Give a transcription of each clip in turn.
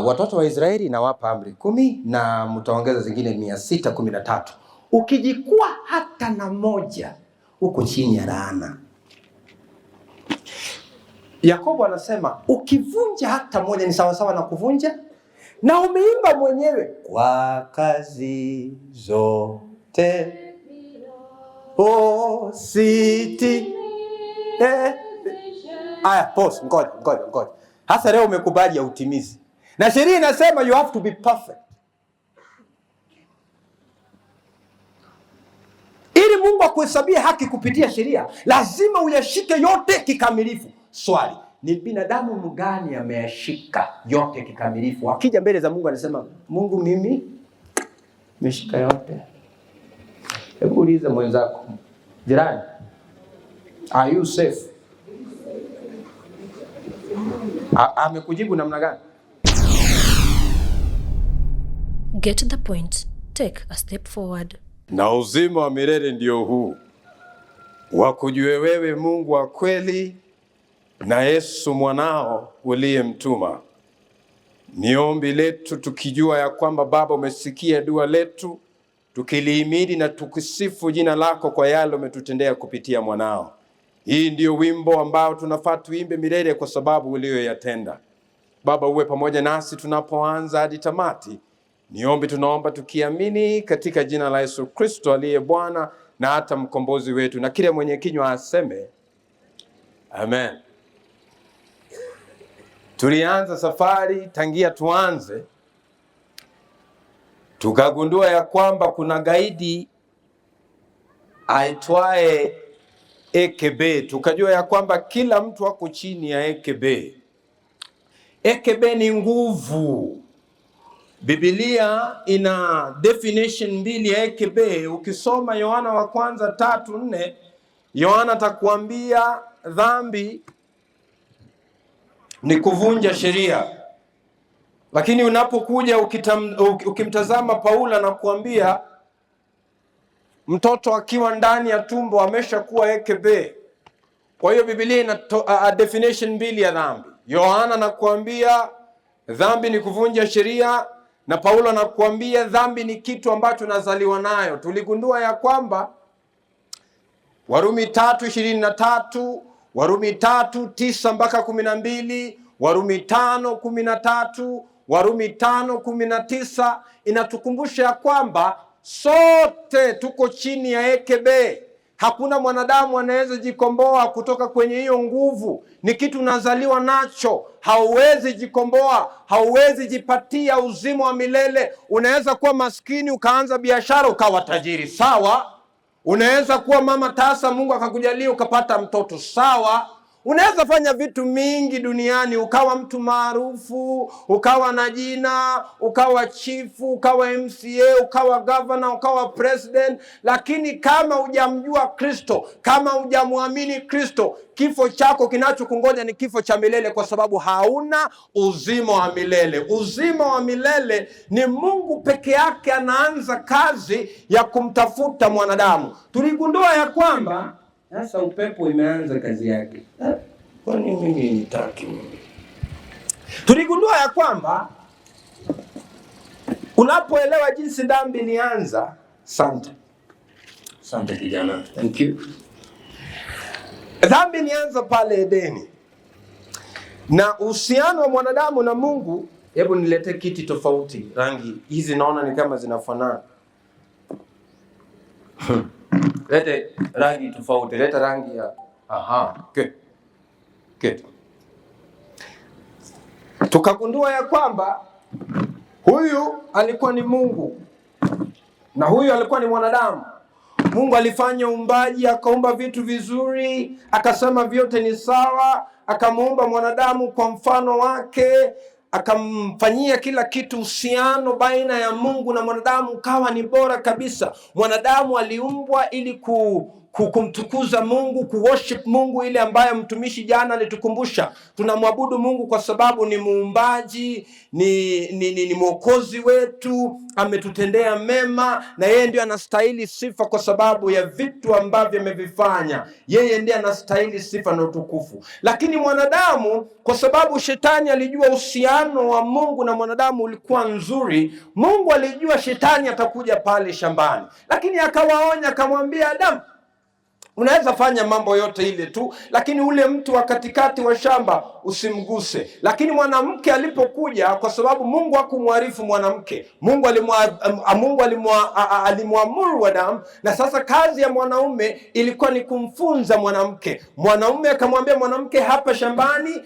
Watoto wa Israeli nawapa amri 10 na mtaongeza zingine 613. Ukijikua hata na moja uko chini ya laana. Yakobo anasema ukivunja hata moja ni sawa sawa na kuvunja, na umeimba mwenyewe kwa kazi zote siti. Aya, pause, ngoja. Hasa leo umekubali ya utimizi. Na sheria inasema you have to be perfect. Ili Mungu akuhesabie haki kupitia sheria, lazima uyashike yote kikamilifu. Swali, ni binadamu mgani ameyashika yote kikamilifu? Akija mbele za Mungu anasema, Mungu mimi nimeshika yote. Hebu uliza mwenzako, jirani, are you safe? Amekujibu namna gani? Get the point. Take a step forward. Na uzima wa milele ndio huu, wakujue wewe Mungu wa kweli na Yesu mwanao uliyemtuma. Ni ombi letu tukijua ya kwamba Baba umesikia dua letu, tukilihimidi na tukisifu jina lako kwa yale umetutendea kupitia mwanao. Hii ndio wimbo ambao tunafaa tuimbe milele kwa sababu uliyoyatenda. Baba, uwe pamoja nasi tunapoanza hadi tamati. Ni ombi tunaomba tukiamini katika jina la Yesu Kristo aliye Bwana na hata mkombozi wetu, na kila mwenye kinywa aseme amen. Tulianza safari, tangia tuanze tukagundua ya kwamba kuna gaidi aitwaye EKB. Tukajua ya kwamba kila mtu wako chini ya EKB. EKB ni nguvu. Biblia ina definition mbili ya EKB. Ukisoma Yohana wa kwanza 3:4, Yohana atakwambia dhambi ni kuvunja sheria. Lakini unapokuja ukimtazama Paulo na kuambia mtoto akiwa ndani ya tumbo ameshakuwa EKB. Kwa hiyo Biblia ina definition mbili ya dhambi. Yohana anakuambia dhambi ni kuvunja sheria, na Paulo anakuambia dhambi ni kitu ambacho nazaliwa nayo. Tuligundua ya kwamba Warumi 3:23, Warumi 3:9 mpaka 12, Warumi 5:13, Warumi 5:19 inatukumbusha ya kwamba sote tuko chini ya EKB. Hakuna mwanadamu anaweza jikomboa kutoka kwenye hiyo nguvu. Ni kitu unazaliwa nacho. Hauwezi jikomboa, hauwezi jipatia uzima wa milele. Unaweza kuwa maskini ukaanza biashara ukawa tajiri, sawa. Unaweza kuwa mama tasa Mungu akakujalia ukapata mtoto, sawa. Unaweza fanya vitu mingi duniani ukawa mtu maarufu, ukawa na jina, ukawa chifu, ukawa MCA, ukawa governor, ukawa president, lakini kama hujamjua Kristo, kama hujamwamini Kristo, kifo chako kinachokungoja ni kifo cha milele, kwa sababu hauna uzima wa milele. Uzima wa milele ni Mungu peke yake anaanza kazi ya kumtafuta mwanadamu. Tuligundua ya kwamba sasa upepo imeanza kazi yake. Kwa nini mimi nitaki? Tuligundua ya kwamba unapoelewa jinsi dhambi ilianza, Asante kijana. Thank you. Dhambi ilianza pale Edeni. Na uhusiano wa mwanadamu na Mungu, hebu nilete kiti tofauti. Rangi hizi naona ni kama zinafanana. Lete rangi tofauti, leta rangi ya good. Tukagundua ya kwamba huyu alikuwa ni Mungu na huyu alikuwa ni mwanadamu. Mungu alifanya uumbaji, akaumba vitu vizuri, akasema vyote ni sawa, akamuumba mwanadamu kwa mfano wake, akamfanyia kila kitu. Uhusiano baina ya Mungu na mwanadamu kawa ni bora kabisa. Mwanadamu aliumbwa ili kumtukuza Mungu, kuworship Mungu, ile ambayo mtumishi jana alitukumbusha. Tunamwabudu Mungu kwa sababu ni muumbaji, ni mwokozi wetu, ametutendea mema, na yeye ndiye anastahili sifa kwa sababu ya vitu ambavyo amevifanya. Yeye ndiye anastahili sifa na utukufu. Lakini mwanadamu, kwa sababu shetani alijua uhusiano wa Mungu na mwanadamu ulikuwa nzuri, Mungu alijua shetani atakuja pale shambani, lakini akawaonya, akamwambia Adamu, unaweza fanya mambo yote ile tu, lakini ule mtu wa katikati wa shamba usimguse. Lakini mwanamke alipokuja, kwa sababu Mungu hakumwarifu mwanamke, Mungu alimwamuru Adamu, na sasa kazi ya mwanaume ilikuwa ni kumfunza mwanamke. Mwanaume akamwambia mwanamke, hapa shambani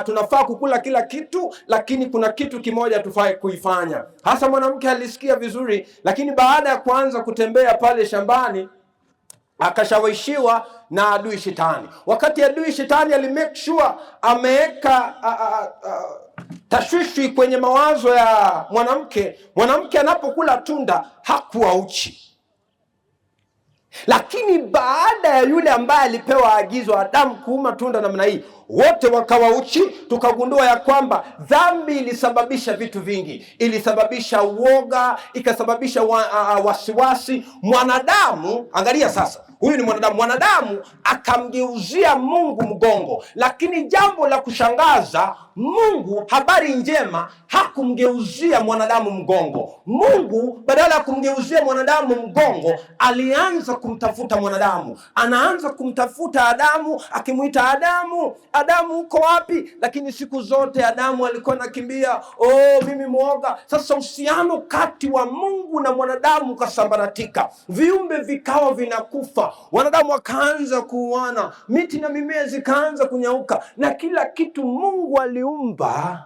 tunafaa kukula kila kitu, lakini kuna kitu kimoja tufai kuifanya. Hasa mwanamke alisikia vizuri, lakini baada ya kuanza kutembea pale shambani akashawishiwa na adui shetani. Wakati adui shetani alimake sure ameweka tashwishi kwenye mawazo ya mwanamke, mwanamke anapokula tunda hakuwa uchi. Lakini baada ya yule ambaye alipewa agizo Adamu kuuma tunda namna hii, wote wakawa uchi. Tukagundua ya kwamba dhambi ilisababisha vitu vingi. Ilisababisha uoga, ikasababisha wasiwasi. Mwanadamu, angalia sasa, huyu ni mwanadamu. Mwanadamu akamgeuzia Mungu mgongo. Lakini jambo la kushangaza, Mungu, habari njema, hakumgeuzia mwanadamu mgongo. Mungu badala ya kumgeuzia mwanadamu mgongo, alianza kumtafuta mwanadamu. Anaanza kumtafuta Adamu, akimuita Adamu, Adamu uko wapi? Lakini siku zote Adamu alikuwa anakimbia, mimi mwoga. Sasa uhusiano kati wa Mungu na mwanadamu kasambaratika, viumbe vikawa vinakufa, wanadamu wakaanza kuuana, miti na mimea zikaanza kunyauka, na kila kitu Mungu aliumba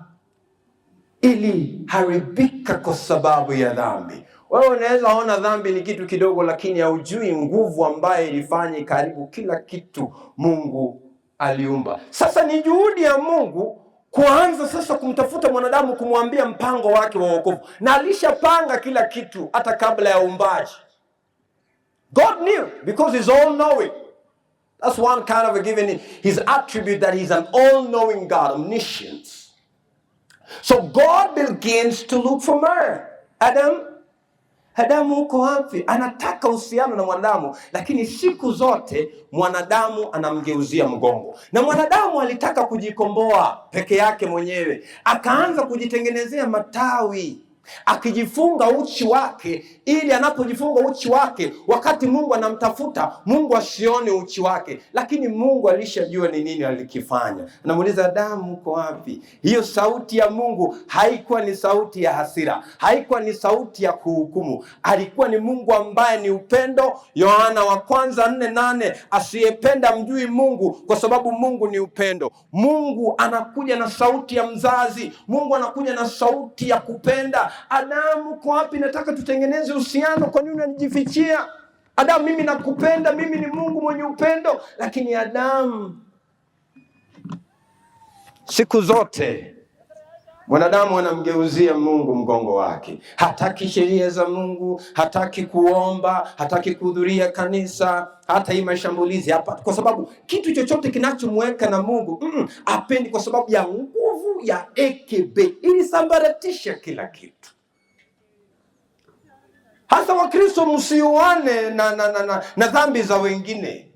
iliharibika kwa sababu ya dhambi. Wewe unaweza ona dhambi ni kitu kidogo, lakini haujui nguvu ambayo ilifanya karibu kila kitu Mungu aliumba. Sasa ni juhudi ya Mungu kuanza sasa kumtafuta mwanadamu, kumwambia mpango wake wa wokovu, na alishapanga kila kitu hata kabla ya uumbaji. God knew, because he's all knowing. That's one kind of a given his attribute, that he's an all-knowing God, omniscient. So God begins to look for man. Adamu uko wapi? Anataka uhusiano na mwanadamu, lakini siku zote mwanadamu anamgeuzia mgongo. Na mwanadamu alitaka kujikomboa peke yake mwenyewe, akaanza kujitengenezea matawi, akijifunga uchi wake, ili anapojifunga uchi wake, wakati Mungu anamtafuta, Mungu asione uchi wake. Lakini Mungu alishajua ni nini alikifanya. Anamuuliza, Adamu uko wapi? Hiyo sauti ya Mungu haikuwa ni sauti ya hasira, haikuwa ni sauti ya kuhukumu. Alikuwa ni Mungu ambaye ni upendo. Yohana wa kwanza 4:8, asiyependa mjui Mungu, kwa sababu Mungu ni upendo. Mungu anakuja na sauti ya mzazi, Mungu anakuja na sauti ya kupenda. Adamu uko wapi? Nataka tutengeneze uhusiano, kwa nini unanijifichia? Adamu, mimi nakupenda, mimi ni Mungu mwenye upendo. Lakini Adamu, siku zote mwanadamu anamgeuzia Mungu mgongo wake. Hataki sheria za Mungu, hataki kuomba, hataki kuhudhuria kanisa, hata hii mashambulizi hapa, kwa sababu kitu chochote kinachomweka na Mungu apendi, kwa sababu ya nguvu ya AKB ilisambaratisha kila kitu. Hasa Wakristo, msiuane na dhambi za wengine.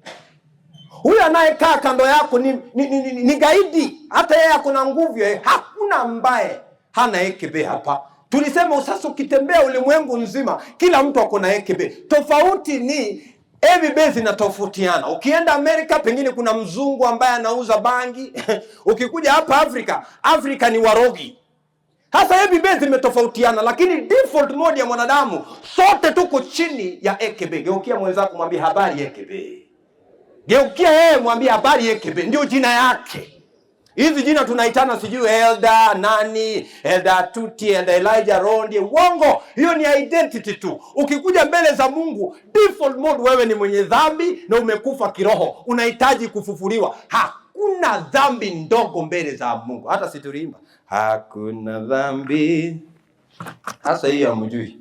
Huyu anayekaa kando yako ni gaidi, hata yeye akuna nguvu. Hakuna ambaye hana AKB hapa. Tulisema sasa ukitembea ulimwengu nzima, kila mtu ako na AKB. Tofauti ni AKB zinatofautiana. Ukienda Amerika, pengine kuna mzungu ambaye anauza bangi. Ukikuja hapa Afrika ni warogi. Hasa AKB zimetofautiana, lakini default mode ya mwanadamu, sote tuko chini ya AKB. Geukia mwenzako, mwambie habari AKB. Geukia yeye, mwambie habari AKB, ndio jina yake. Hizi jina tunaitana sijui Elda nani, Elda Tuti, Elda Elijah Rondi, uongo. Hiyo ni identity tu. Ukikuja mbele za Mungu, default mode wewe ni mwenye dhambi na umekufa kiroho, unahitaji kufufuliwa. Hakuna dhambi ndogo mbele za Mungu. Hata siturimba hakuna dhambi, hasa hiyo hamjui.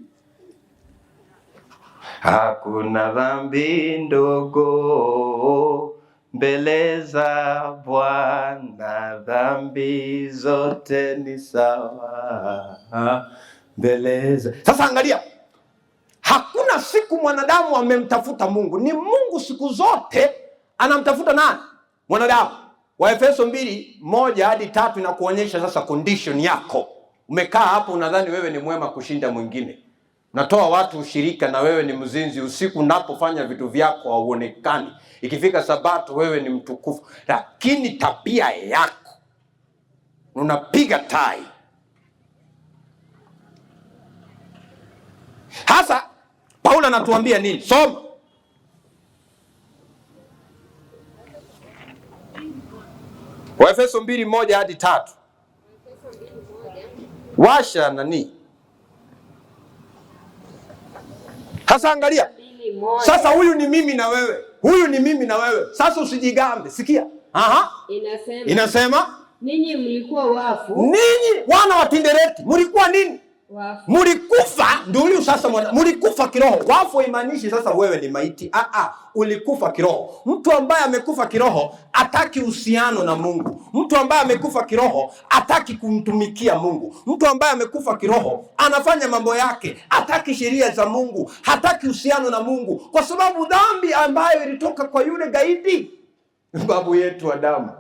Hakuna dhambi ndogo mbele za Bwana, dhambi zote ni sawa mbele za. Sasa angalia, hakuna siku mwanadamu amemtafuta Mungu. Ni Mungu siku zote anamtafuta nani? Mwanadamu. Waefeso 2:1-3 inakuonyesha sasa condition yako. Umekaa hapo unadhani wewe ni mwema kushinda mwingine. Natoa watu ushirika na wewe ni mzinzi. Usiku unapofanya vitu vyako hauonekani. Ikifika Sabato wewe ni mtukufu. Lakini tabia yako unapiga tai. Hasa Paulo anatuambia nini? Soma. Waefeso 2:1-3. Washa nani? Sasa angalia. Sasa huyu ni mimi na wewe. Huyu ni mimi na wewe. Sasa usijigambe. Sikia. Inasema ninyi mlikuwa wafu. Ninyi wana wa Tindereti mlikuwa nini? Wafu. Mlikufa. Ndio huyu sasa mlikufa kiroho. Wafu haimaanishi sasa wewe ni maiti. Ulikufa kiroho. Mtu ambaye amekufa kiroho hataki uhusiano na Mungu. Mtu ambaye amekufa kiroho hataki kumtumikia Mungu. Mtu ambaye amekufa kiroho anafanya mambo yake, hataki sheria za Mungu, hataki uhusiano na Mungu, kwa sababu dhambi ambayo ilitoka kwa yule gaidi babu yetu Adamu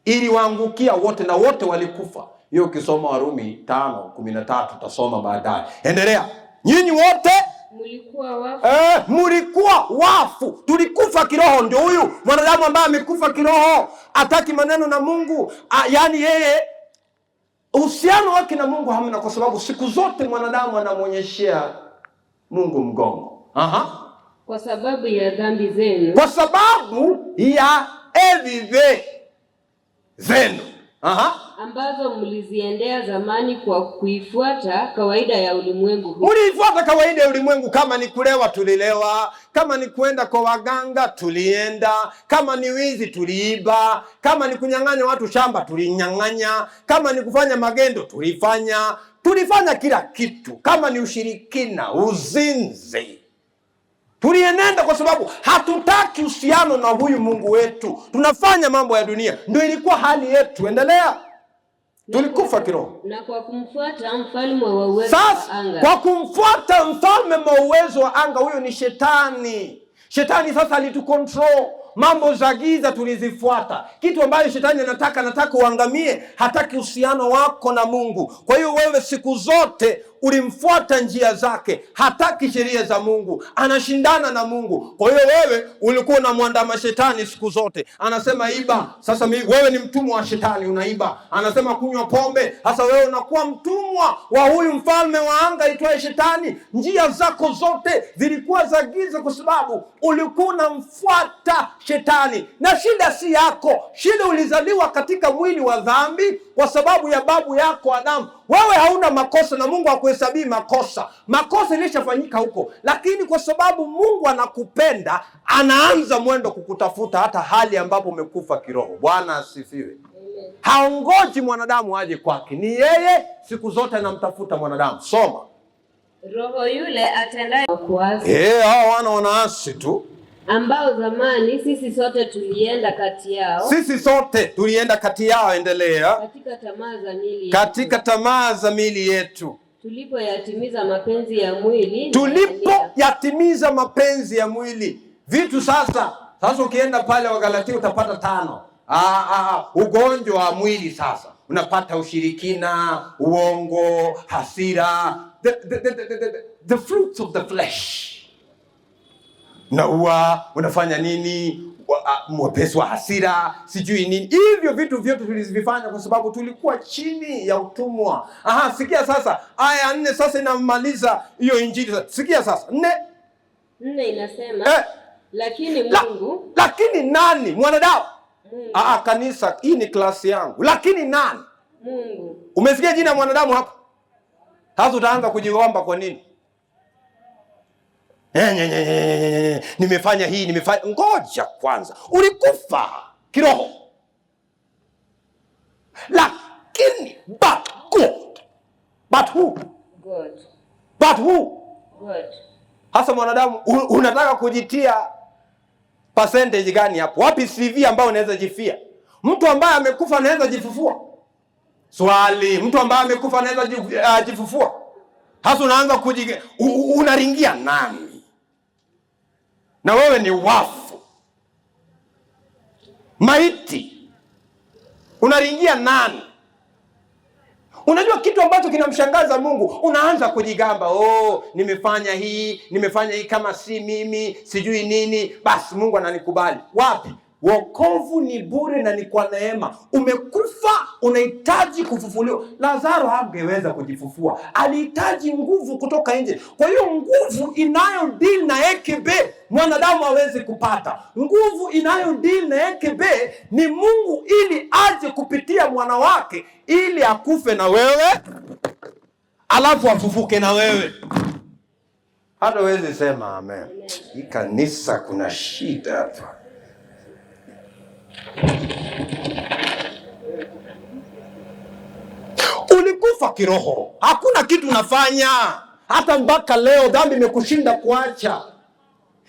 iliwaangukia wote na wote walikufa. Hiyo ukisoma Warumi 5:13 utasoma baadaye. Endelea. Nyinyi wote mlikuwa wafu. Mlikuwa wafu. Tulikufa kiroho. Ndio huyu mwanadamu ambaye amekufa kiroho hataki maneno na Mungu. Yaani yeye uhusiano wake na Mungu hamna, kwa sababu siku zote mwanadamu anamuonyeshea Mungu mgongo. Kwa sababu ya dhambi zenu. Kwa sababu ya dhambi zenu. Ambazo mliziendea zamani kwa kuifuata kawaida ya ulimwengu huu. Mliifuata kawaida ya ulimwengu. Kama ni kulewa tulilewa, kama ni kuenda kwa waganga tulienda, kama ni wizi tuliiba, kama ni kunyang'anya watu shamba tulinyang'anya, kama ni kufanya magendo tulifanya kila kitu. Kama ni ushirikina, uzinzi tulienenda, kwa sababu hatutaki uhusiano na huyu Mungu wetu. Tunafanya mambo ya dunia. Ndio ilikuwa hali yetu. Endelea. Tulikufa kiroho. Na kwa kumfuata mfalme wa uwezo wa anga. Kwa kumfuata mfalme wa uwezo wa anga, huyo ni shetani. Shetani sasa alitukontrol. Mambo za giza tulizifuata. Kitu ambayo shetani anataka uangamie, hataki uhusiano wako na Mungu. Kwa hiyo wewe siku zote ulimfuata njia zake, hataki sheria za Mungu, anashindana na Mungu. Kwa hiyo wewe ulikuwa unamwandama shetani siku zote. Anasema iba, sasa wewe ni mtumwa wa shetani, unaiba. Anasema kunywa pombe, sasa wewe unakuwa mtumwa wa huyu mfalme wa anga aitwaye shetani. Njia zako zote zilikuwa za giza, kwa sababu ulikuwa unamfuata shetani. Na shida si yako, shida ulizaliwa katika mwili wa dhambi kwa sababu ya babu yako Adamu. Wewe hauna makosa na Mungu hakuhesabii makosa. Makosa ilishafanyika huko, lakini kwa sababu Mungu anakupenda, anaanza mwendo kukutafuta hata hali ambapo umekufa kiroho. Bwana asifiwe. Haongoji mwanadamu aje kwake, ni yeye siku zote anamtafuta mwanadamu. Soma. Roho yule atendaye kuasi. Hao wana wanaasi tu, ambao zamani sisi sote tulienda kati yao. Endelea. Katika tamaa za miili yetu. Tulipoyatimiza mapenzi ya mwili. Vitu sasa ukienda pale Wagalatia utapata 5. Ugonjwa wa mwili sasa. Unapata ushirikina, uongo, hasira, the fruits of the flesh. Na unafanya nini? Mwepesi wa hasira, sijui nini. Hivyo vitu vyote tulizivifanya kwa sababu tulikuwa chini ya utumwa. Sikia sasa. Aya 4 sasa inamaliza hiyo injili. Sikia sasa. 4 inasema lakini Mungu. Lakini nani? Mwanadamu. Kanisa, hii ni klasi yangu. Lakini nani? Mungu. Umesikia jina mwanadamu hapa? Sasa utaanza kujiomba kwa nini? Nimefanya hii, nimefanya. Ngoja kwanza. Ulikufa kiroho. Lakini but who? God. But who? God. Hasa mwanadamu unataka kujitia percentage gani hapo? Wapi CV ambao unaweza jifia? Mtu ambaye amekufa anaweza jifufua? Swali, mtu ambaye amekufa anaweza jifufua? Hasa unaanza unaringia nani? Na wewe ni wafu, maiti, unaringia nani? Unajua kitu ambacho kinamshangaza Mungu, unaanza kujigamba, nimefanya hii kama si mimi, sijui nini, basi Mungu ananikubali. Wapi? Wokovu ni bure na ni kwa neema. Umekufa, unahitaji kufufuliwa. Lazaro hangeweza kujifufua, alihitaji nguvu kutoka nje. Kwa hiyo nguvu inayo deal na ekebe mwanadamu hawezi kupata. Nguvu inayo deal na ekebe ni Mungu, ili aje kupitia mwana wake ili akufe na wewe alafu afufuke na wewe. Hata wezi sema amen. Hii kanisa kuna shida hapa. Ulikufa kiroho, hakuna kitu unafanya. Hata mpaka leo dhambi imekushinda kuacha.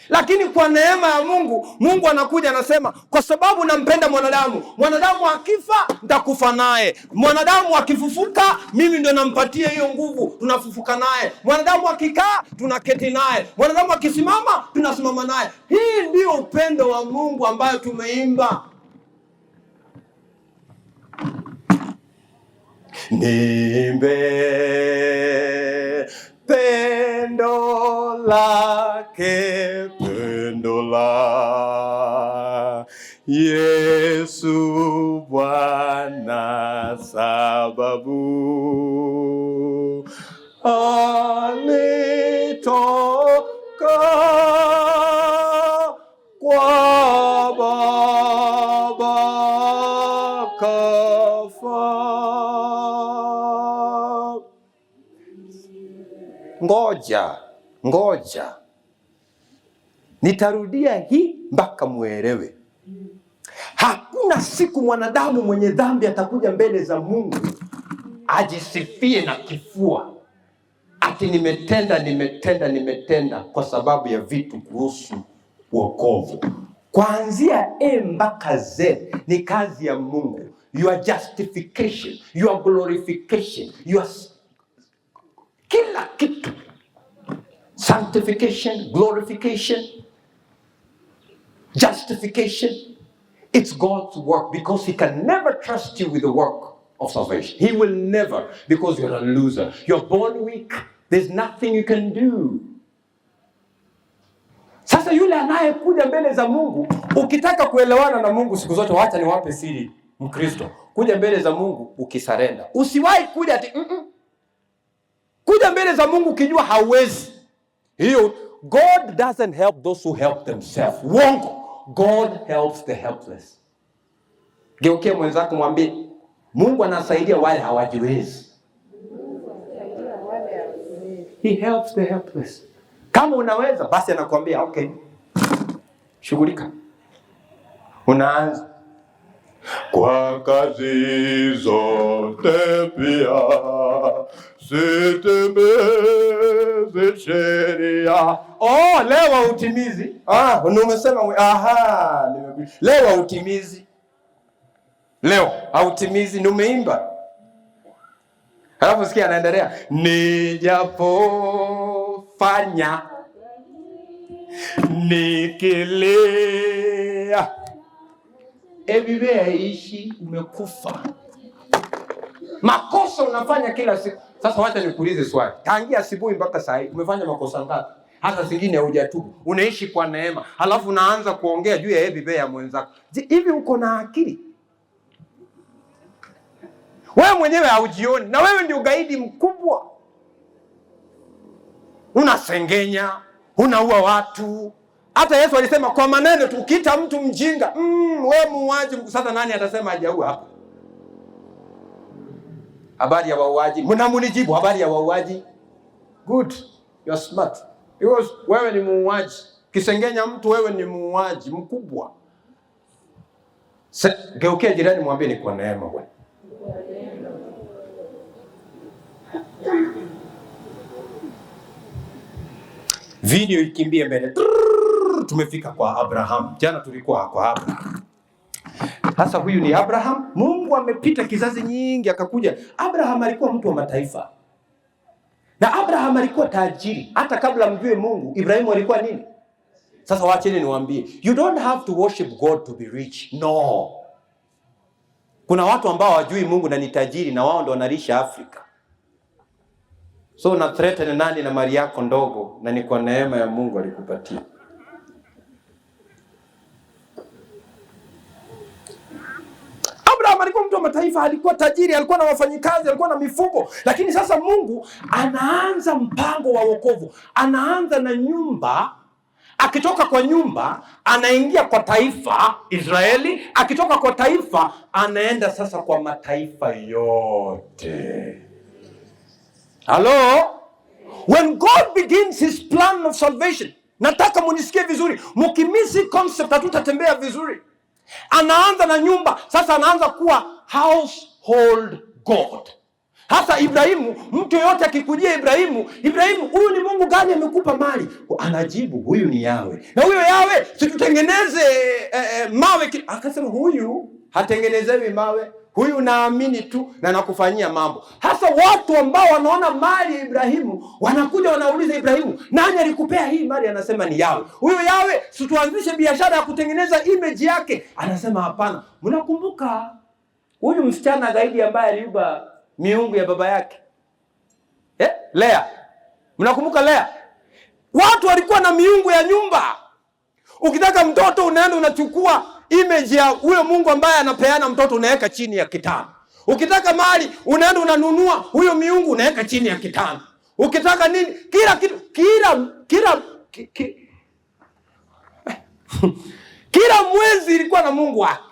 Lakini kwa neema ya Mungu, Mungu anakuja anasema, kwa sababu nampenda mwanadamu, mwanadamu akifa nitakufa naye. Mwanadamu akifufuka, mimi ndio nampatia hiyo nguvu, tunafufuka naye. Mwanadamu akikaa, tunaketi naye. Mwanadamu akisimama, tunasimama naye. Hii ndio upendo wa Mungu ambayo tumeimba. Nimbe pendo lake, pendo la Yesu Bwana, sababu alitoka kwa Baba kafa. Ngoja, nitarudia hii mpaka muelewe. Hakuna siku mwanadamu mwenye dhambi atakuja mbele za Mungu ajisifie na kifua ati nimetenda kwa sababu ya vitu kuhusu wokovu. Kuanzia A mpaka Z ni kazi ya Mungu. Your justification, your glorification, your kila kitu. Sanctification, glorification, justification. It's God's work, because He can never trust you with the work of salvation. He will never, because you're a loser. You're born weak. There's nothing you can do. Sasa yule anayekuja mbele za Mungu, ukitaka kuelewana na Mungu siku zote, wacha niwape siri Mkristo. Kuja mbele za Mungu ukisarenda. Usiwahi kuja ati kuja mbele za Mungu ukijua hauwezi. Hiyo, God doesn't help those who help themselves. Wongo. God helps the helpless. Geukia mwenzako mwambie, Mungu anasaidia wale hawajiwezi. He helps the helpless. Kama unaweza, basi anakuambia okay, shughulika. Unaanza kwa kazi zote pia sitembeze sheria. Leo utimizi. Umesema leo utimizi. Leo hautimizi, umeimba. Halafu sikia anaendelea, nijapofanya nikilia. Everywhere ishi umekufa. Makosa unafanya kila siku. Sasa wacha nikuulize swali. Tangia asubuhi mpaka saa hii umefanya makosa ngapi? Hata zingine hujatubu. Unaishi kwa neema. Halafu unaanza kuongea juu ya everywhere ya mwenzako. Hivi uko na akili? Wewe mwenyewe haujioni, na wewe ndio ugaidi mkubwa. Unasengenya, unaua watu. Hata Yesu alisema kwa maneno tu, ukiita mtu mjinga, wewe muuaji. Sasa nani atasema hajaua hapa? Habari ya wauaji, mnamunijibu habari ya wauaji. Good, you are smart. Because wewe ni muuaji. Kisengenya mtu, wewe ni muuaji mkubwa. Geukia jirani mwambie ni kwa neema wewe. Video ikimbie mbele. Tumefika kwa Abraham. Jana tulikuwa kwa Abraham. Sasa huyu ni Abraham. Mungu amepita kizazi nyingi akakuja. Abraham alikuwa mtu wa mataifa. Na Abraham alikuwa tajiri. Hata kabla mjue Mungu, Ibrahimu alikuwa nini? Sasa wacheni niwaambie, you don't have to worship God to be rich. No. Kuna watu ambao hawajui Mungu na ni tajiri na wao ndio wanalisha Afrika. So na threaten nani na mali yako ndogo na ni kwa neema ya Mungu alikupatia. Abraham alikuwa mtu wa mataifa, alikuwa tajiri, alikuwa na wafanyikazi, alikuwa na mifugo. Lakini sasa Mungu anaanza mpango wa wokovu. Anaanza na nyumba, akitoka kwa nyumba anaingia kwa taifa Israeli, akitoka kwa taifa anaenda sasa kwa mataifa yote. Hello? When God begins his plan of salvation, nataka munisikie vizuri, mukimisi concept hatutatembea vizuri. Anaanza na nyumba, sasa anaanza kuwa household God. Hasa Ibrahimu, mtu yote akikujia Ibrahimu, huyu ni Mungu gani amekupa mali? Anajibu, huyu ni Yawe. Na huyo Yawe, situtengeneze mawe. Akasema huyu hatengenezewi mawe. Huyu naamini tu na nakufanyia mambo. Hasa watu ambao wanaona mali ya Ibrahimu, wanakuja wanauliza Ibrahimu, nani alikupea hii mali? Anasema ni Yawe. Huyo Yawe, situanzishe biashara ya kutengeneza image yake. Anasema hapana. Mnakumbuka huyu msichana gaidi ambaye aliiba miungu ya baba yake? Lea. Mnakumbuka Lea? Watu walikuwa na miungu ya nyumba. Ukitaka mtoto unaenda unachukua image ya huyo Mungu ambaye anapeana mtoto, unaweka chini ya kitanda. Ukitaka mali unaenda unanunua huyo miungu, unaweka chini ya kitanda. Ukitaka nini? Kila kitu, kila mwezi ilikuwa na Mungu wake.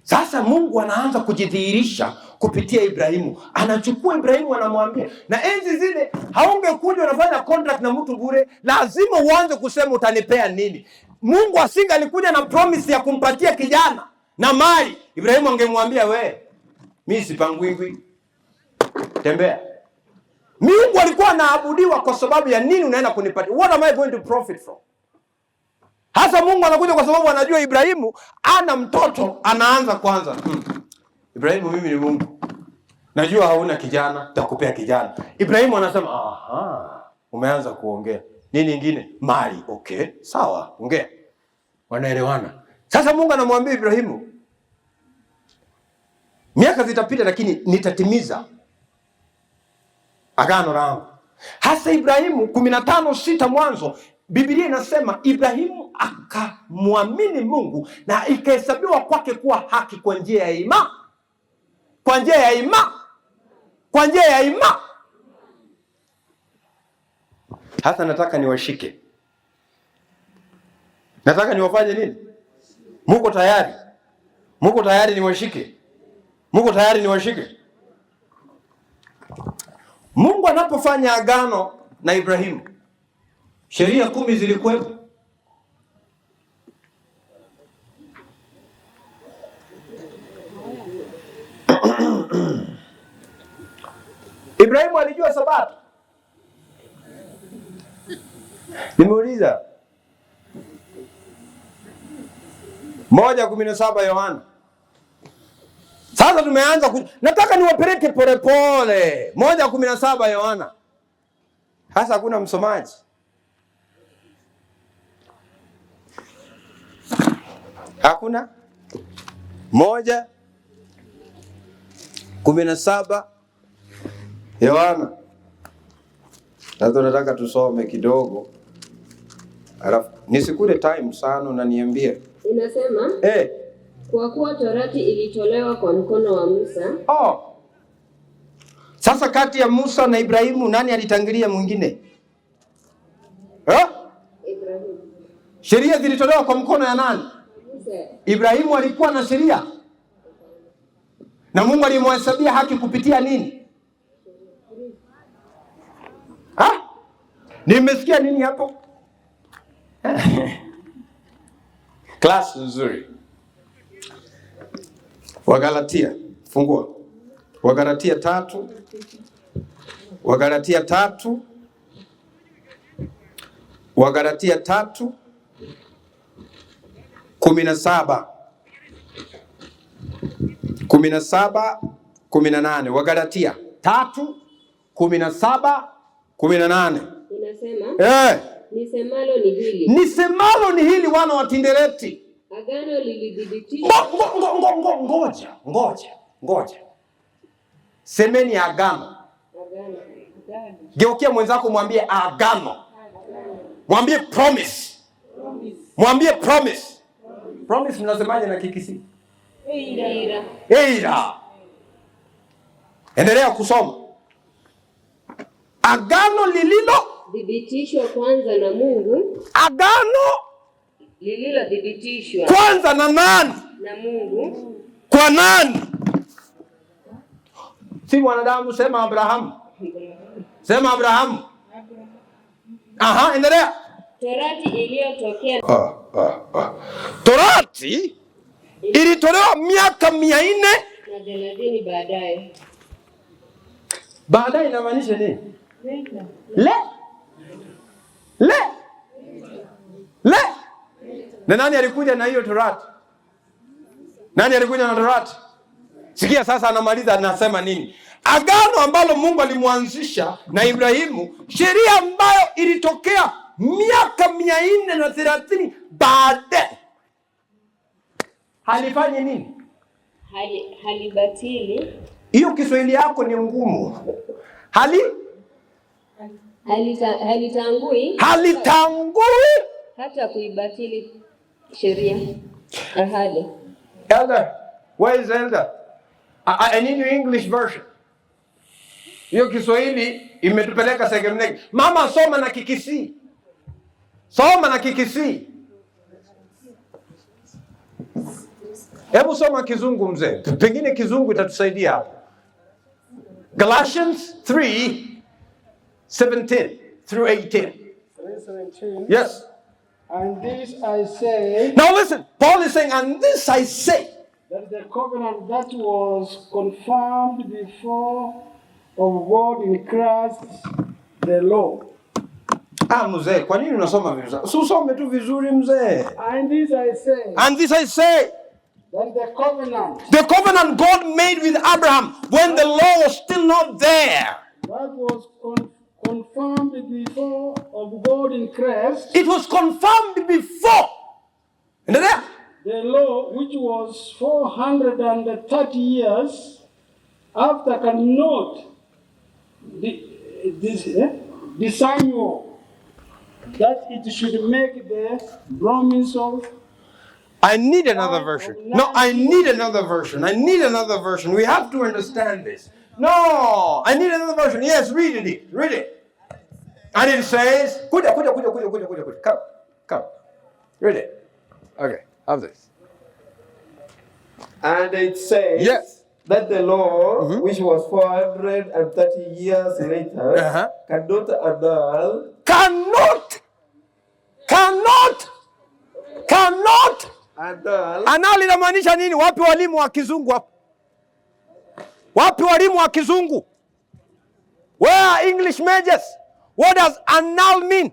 Sasa Mungu anaanza kujidhihirisha kupitia Ibrahimu. Anachukua Ibrahimu, anamwambia, na enzi zile haungekuja unafanya contract na mtu bure, lazima uanze kusema utanipea nini. Mungu asinga alikuja na promise ya kumpatia kijana na mali. Ibrahimu angemwambia, mimi sipangwingwi, tembea. Mungu alikuwa anaabudiwa kwa sababu ya nini unaenda kunipatia? What am I going to profit from? Hasa Mungu anakuja kwa sababu anajua Ibrahimu ana mtoto, anaanza kwanza. Ibrahimu, mimi ni Mungu. Najua hauna kijana, nitakupea kijana. Ibrahimu anasema, umeanza kuongea. Nini ingine? Mali. Okay, sawa, ongea. Wanaelewana. Sasa Mungu anamwambia Ibrahimu, miaka zitapita lakini nitatimiza agano langu. Hasa Ibrahimu 15:6 Mwanzo, Biblia inasema Ibrahimu akamwamini Mungu na ikahesabiwa kwake kuwa haki kwa njia ya imani. Kwa njia ya imani. Kwa njia ya imani. Hasa nataka niwashike. Nataka niwafanye nini? Muko tayari? Muko tayari niwashike? Muko tayari niwashike? Mungu anapofanya agano na Ibrahimu, sheria 10 zilikuwepo. Ibrahimu alijua Sabato. Nimeuliza 1:17 Yohana. Sasa tumeanza nataka niwapeleke polepole. 1:17 Yohana. Hasa hakuna msomaji. Hakuna? 1:17 Yohana. Sasa nataka tusome kidogo. Alafu nisikule time sana na niambie. Inasema kwa kuwa Torati ilitolewa kwa mkono wa Musa. Sasa kati ya Musa na Ibrahimu nani alitangulia mwingine? Ibrahimu. Sheria zilitolewa kwa mkono ya nani? Musa. Ibrahimu alikuwa na sheria. Na Mungu alimhesabia haki kupitia nini? Nimesikia nini hapo? Class nzuri. Wagalatia, fungua. Wagalatia 3. Wagalatia 3. Wagalatia 3:17. 17:18. Wagalatia 3:17-18. Inasema, nisemalo ni hili. Nisemalo ni hili, wana wa Tindereti. Agano lilidhibitishwa. Ngoja. Semeni agano. Geukia mwenzako mwambie agano. Mwambie promise. Mwambie promise. Promise mnasemaje na Kikisi? Eira. Endelea kusoma. Agano lililodhibitishwa kwanza na Mungu. Agano lililodhibitishwa kwanza na nani? Na Mungu. Kwa nani? Si mwanadamu, sema Abrahamu. Sema Abrahamu. Aha, endelea. Torati iliyotokea. Torati ilitolewa miaka 430 baadaye. Baadaye inamaanisha nini? Le. Na nani alikuja na hiyo Torati? Nani alikuja na Torati? Sikia sasa anamaliza, anasema nini? Agano ambalo Mungu alimwanzisha na Ibrahimu, sheria ambayo ilitokea miaka 430 baadaye. Halifanyi nini? Halibatili. Hiyo Kiswahili yako ni ngumu. Halitangui hata kuibatili sheria. Ahadi. Elder, where is Elder? I need your English version. Hiyo Kiswahili imetupeleka segemnege. Mama, soma na Kikisi. Soma na Kikisi. Hebu soma Kizungu mzee. Pengine Kizungu itatusaidia hapa. Galatians 3:17-18. 3:17. Yes. And this I say. Now listen. Paul is saying, and this I say. That the covenant that was confirmed before of God in Christ the law. Mzee, kwa nini unasoma vizuri? Usome tu vizuri mzee. And this I say. And this I say. That the covenant God made with Abraham when the law was still not there. That was confirmed before of God in Christ. It was confirmed before. Endelea. The law, which was 430 years after, cannot disannul that it should make the promise of. I need another version. No, I need another version. We have to understand this. No, I need another version. Yes, read it. And it says, kuja. Come. Read it. Okay, have this. And it says, yes, that the law, which was 430 years later, cannot annul. Cannot. Annul inamaanisha nini? Wapi walimu wa Kizungu hapo? Wapi walimu wa Kizungu? Where are English majors? What does annul mean?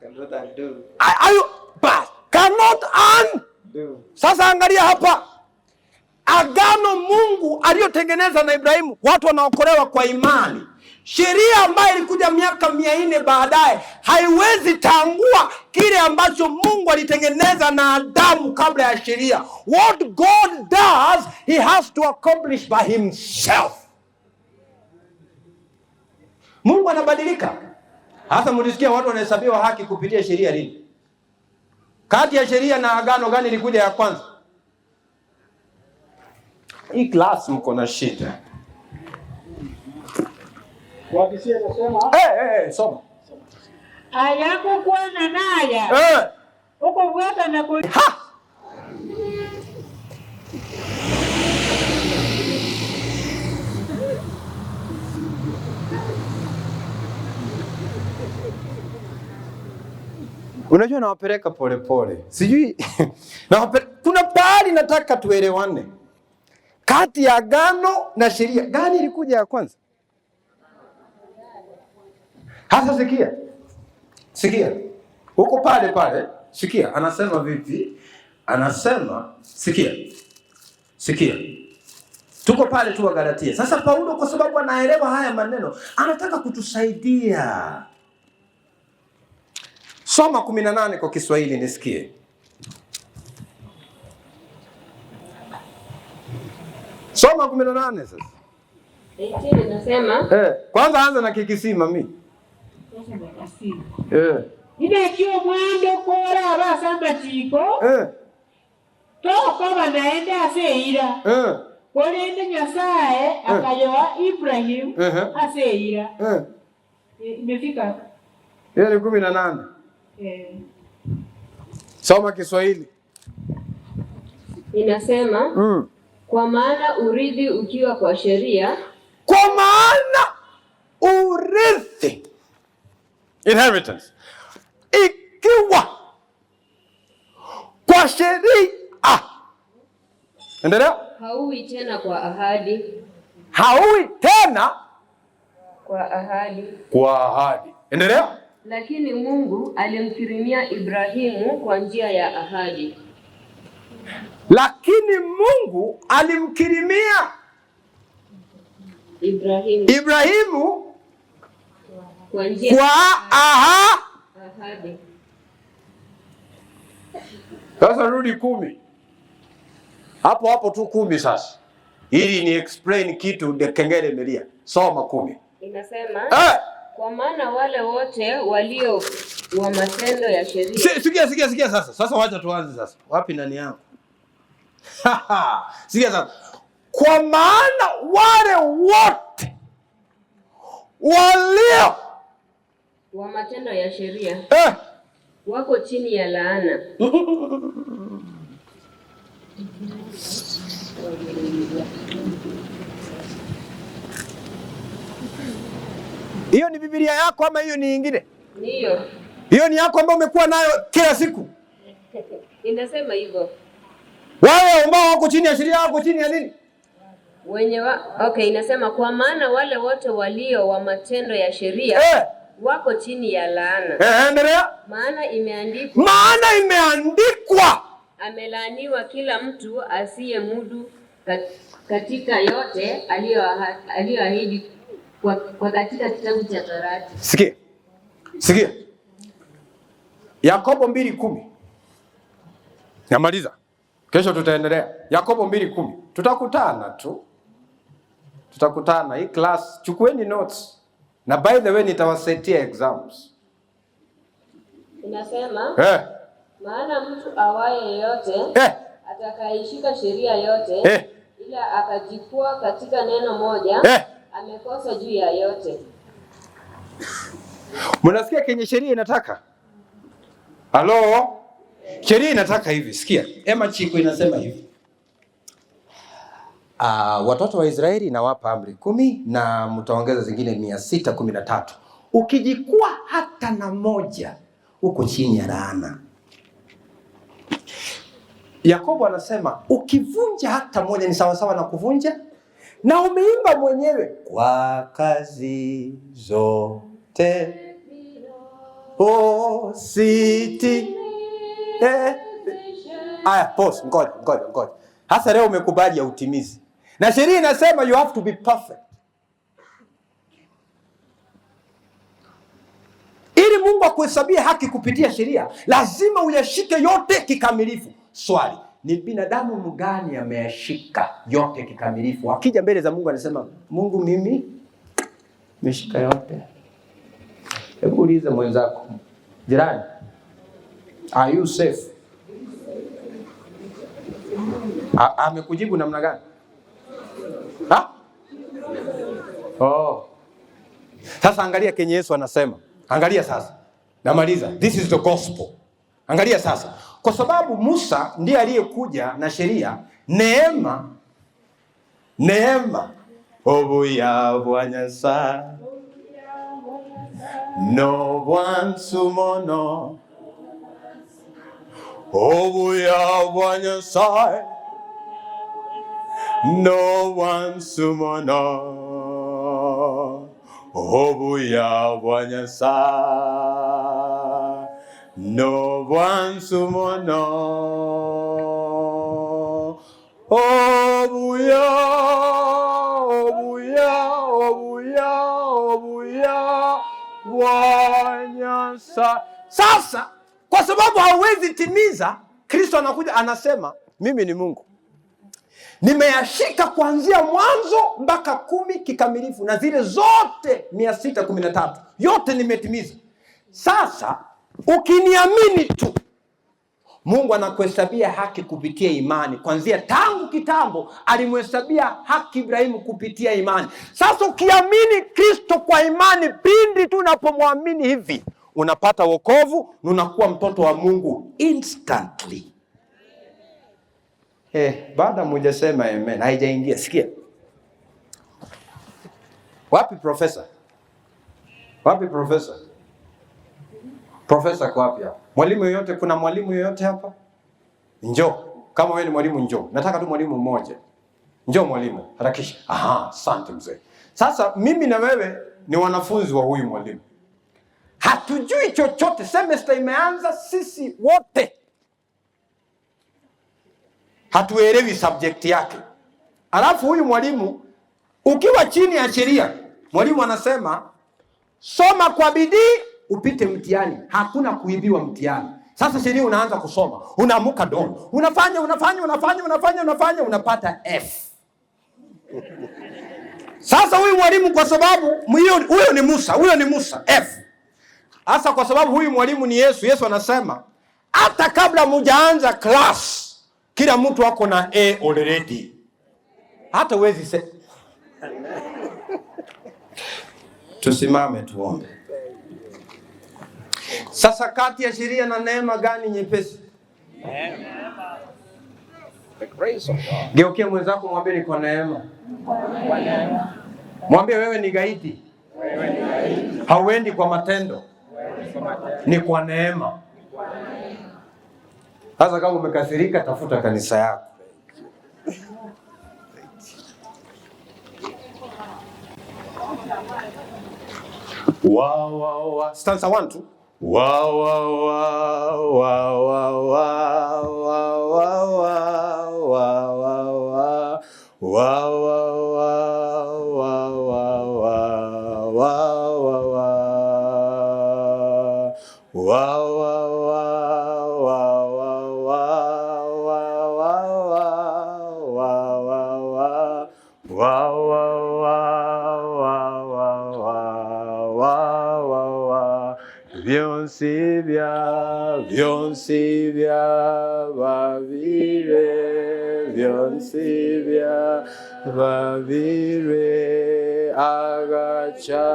Cannot undo. Cannot undo. Sasa angalia hapa. Agano Mungu aliyotengeneza na Ibrahimu, watu wanaokolewa kwa imani. Sheria ambayo ilikuja miaka 400 baadaye haiwezi tangua kile ambacho Mungu alitengeneza na Adamu kabla ya sheria. What God does, he has to accomplish by himself. Mungu anabadilika. Hasa mlisikia watu wanahesabiwa haki kupitia sheria lini? Kati ya sheria na agano gani ilikuja ya kwanza? Hii class mko na shida. Wadisia nasema. Soma. Ayapokuwa na naya. Uko bweka na ku. Unajua nawapeleka pole. Sijui. Kuna pahali nataka tuelewane. Kati ya agano na sheria gani ilikuja ya kwanza? Hasa sikia. Sikia. Huko pale. Sikia. Anasema vipi? Anasema, sikia. Tuko pale tu wa Galatia. Sasa Paulo kwa sababu anaelewa haya maneno, anataka kutusaidia. Soma 18 kwa Kiswahili nisikie. Soma 18 sasa. 18 inasema, kwanza anza na kikisima mimi. Ida kio mwando kora abasamba chiko. Toko banaenda aseira. Kolende Nyasaye akayoa Ibrahim aseira. Imefika. Hiyo ni 18. Soma Kiswahili. Inasema, kwa maana urithi ukiwa kwa sheria. Kwa maana urithi, inheritance, ikiwa kwa sheria. Endelea. Hauwi tena kwa ahadi. Hauwi tena kwa ahadi. Kwa ahadi. Endelea. Lakini Mungu alimkirimia Ibrahimu kwa njia ya ahadi. Lakini Mungu alimkirimia Ibrahimu kwa njia ahadi. Sasa rudi 10. Hapo tu 10 sasa. Ili ni explain kitu de kengele melia. Soma 10. Inasema, kwa maana wale wote walio wa matendo ya sheria. Sikia sasa. Sasa wacha tuanze sasa. Wapi nani yangu? Sikia sasa. Kwa maana wale wote walio wa matendo ya sheria wako chini ya laana. Hiyo ni Biblia yako ama hiyo ni nyingine? Ndiyo. Hiyo ni yako ambayo umekuwa nayo kila siku? Inasema hivyo. Wale ambao wako chini ya sheria wako chini ya nini? Okay, inasema kwa maana wale wote walio wa matendo ya sheria wako chini ya laana. Endelea. Maana imeandikwa. Amelaaniwa kila mtu asiyemudu katika yote aliyoahidi kwa katika kitabu cha Torati. Sikia. Yakobo 2:10. Namaliza. Kesho tutaendelea. Yakobo 2:10. Tutakutana hii class, chukueni notes. Na by the way nitawasetia exams. Inasema, maana mtu awaye yote atakaishika sheria yote ila akajikua katika neno moja amekosa juu ya yote. Mnasikia kenye sheria inataka? Halo? Sheria inataka hivi, sikia. Ema Chiko inasema hivi. Watoto wa Israeli nawapa amri 10 na mtaongeza zingine 613. Ukijikua hata na moja uko chini ya laana. Yakobo anasema ukivunja hata moja ni sawa sawa na kuvunja, na umeimba mwenyewe kwa kazi zote siti. Aya, pause, ngoja. Hasa leo umekubali ya utimizi. Na sheria inasema you have to be perfect. Ili Mungu akuhesabie haki kupitia sheria, lazima uyashike yote kikamilifu. Swali, ni binadamu mgani ameyashika yote kikamilifu? Akija mbele za Mungu anasema, Mungu mimi nimeshika yote. Hebu uliza mwenzako, jirani, are you safe? Amekujibu namna gani? Sasa angalia kenye Yesu anasema. Angalia sasa. Namaliza. This is the gospel. Angalia sasa. Kwa sababu Musa ndiye aliyekuja na sheria, neema obuya bwanyasa no bwansumono obuya bwanyasa no bwansumono obuya bwanyasa no bwansumono obuya obuya obuya obuya wanyasa. Sasa kwa sababu hauwezi timiza, Kristo anakuja anasema mimi ni Mungu, nimeyashika kuanzia mwanzo mpaka 10 kikamilifu, na zile zote 613 yote nimetimiza. Sasa ukiniamini tu, Mungu anakuhesabia haki kupitia imani. Kuanzia tangu kitambo alimhesabia haki Ibrahimu kupitia imani. Sasa ukiamini Kristo kwa imani, pindi tu unapomwamini hivi, unapata wokovu na unakuwa mtoto wa Mungu instantly. Baada mujasema amen, haijaingia. Sikia. Wapi profesa? Wapi profesa? Profesa kwa wapi hapa? Mwalimu yoyote, kuna mwalimu yoyote hapa? Njoo. Kama wewe ni mwalimu njoo. Nataka tu mwalimu mmoja. Njoo mwalimu, harakisha. Aha, asante mzee. Sasa mimi na wewe ni wanafunzi wa huyu mwalimu. Hatujui chochote, semester imeanza, sisi wote hatuelewi subject yake. Alafu huyu mwalimu, ukiwa chini ya sheria, mwalimu anasema soma kwa bidii upite mtihani, hakuna kuibiwa mtihani. Sasa sheria unaanza kusoma, unaamuka don, unafanya unapata F. Sasa huyu mwalimu, kwa sababu huyo ni Musa F. Sasa kwa sababu huyu mwalimu ni Yesu anasema hata kabla mujaanza class kila mtu wako na A already. Hata uwezi se. Tusimame tuombe. Sasa kati ya sheria na neema gani nyepesi? Neema. The grace of God. Geukia mwenzako mwambie ni kwa neema. Mwambie wewe ni gaidi. Hauendi kwa matendo. Ni kwa neema. Sasa kama umekasirika, tafuta kanisa yako. Wow. Stanza 1 2. Wow. Vionsivia vavire agacha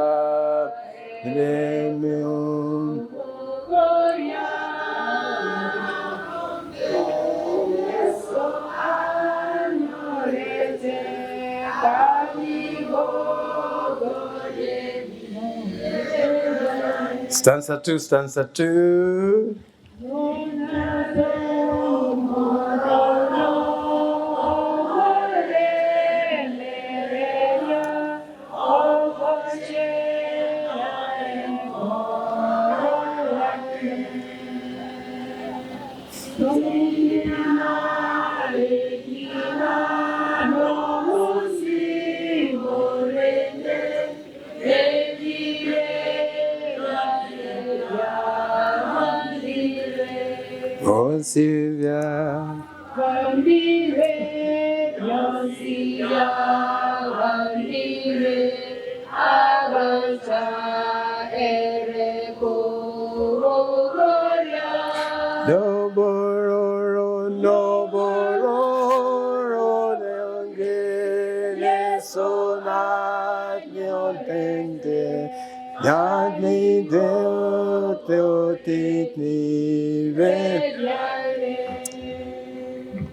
remium. Stanza 2.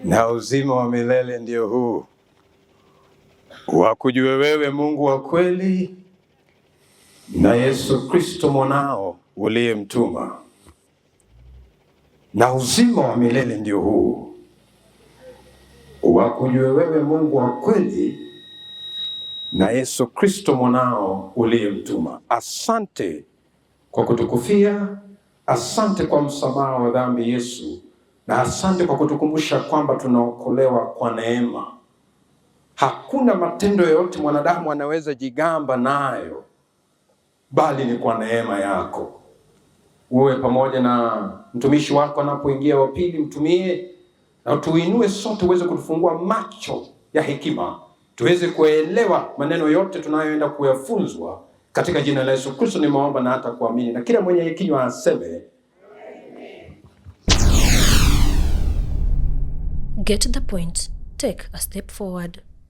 Na uzima wa milele ndio huu, wakujue wewe Mungu wa kweli na Yesu Kristo mwanao uliyemtuma. Na uzima wa milele ndio huu, wakujue wewe Mungu wa kweli na Yesu Kristo mwanao uliyemtuma. Asante kwa kutukufia Asante kwa msamaha wa dhambi Yesu, na asante kwa kutukumbusha kwamba tunaokolewa kwa neema. Hakuna matendo yoyote mwanadamu anaweza jigamba nayo, bali ni kwa neema yako. Uwe pamoja na mtumishi wako anapoingia wa pili, mtumie na tuinue sote, uweze kutufungua macho ya hekima, tuweze kuelewa maneno yote tunayoenda kuyafunzwa. Katika jina la Yesu Kristo nimeomba na hata kuamini, na kila mwenye kinywa aseme. Get the point. Take a step forward.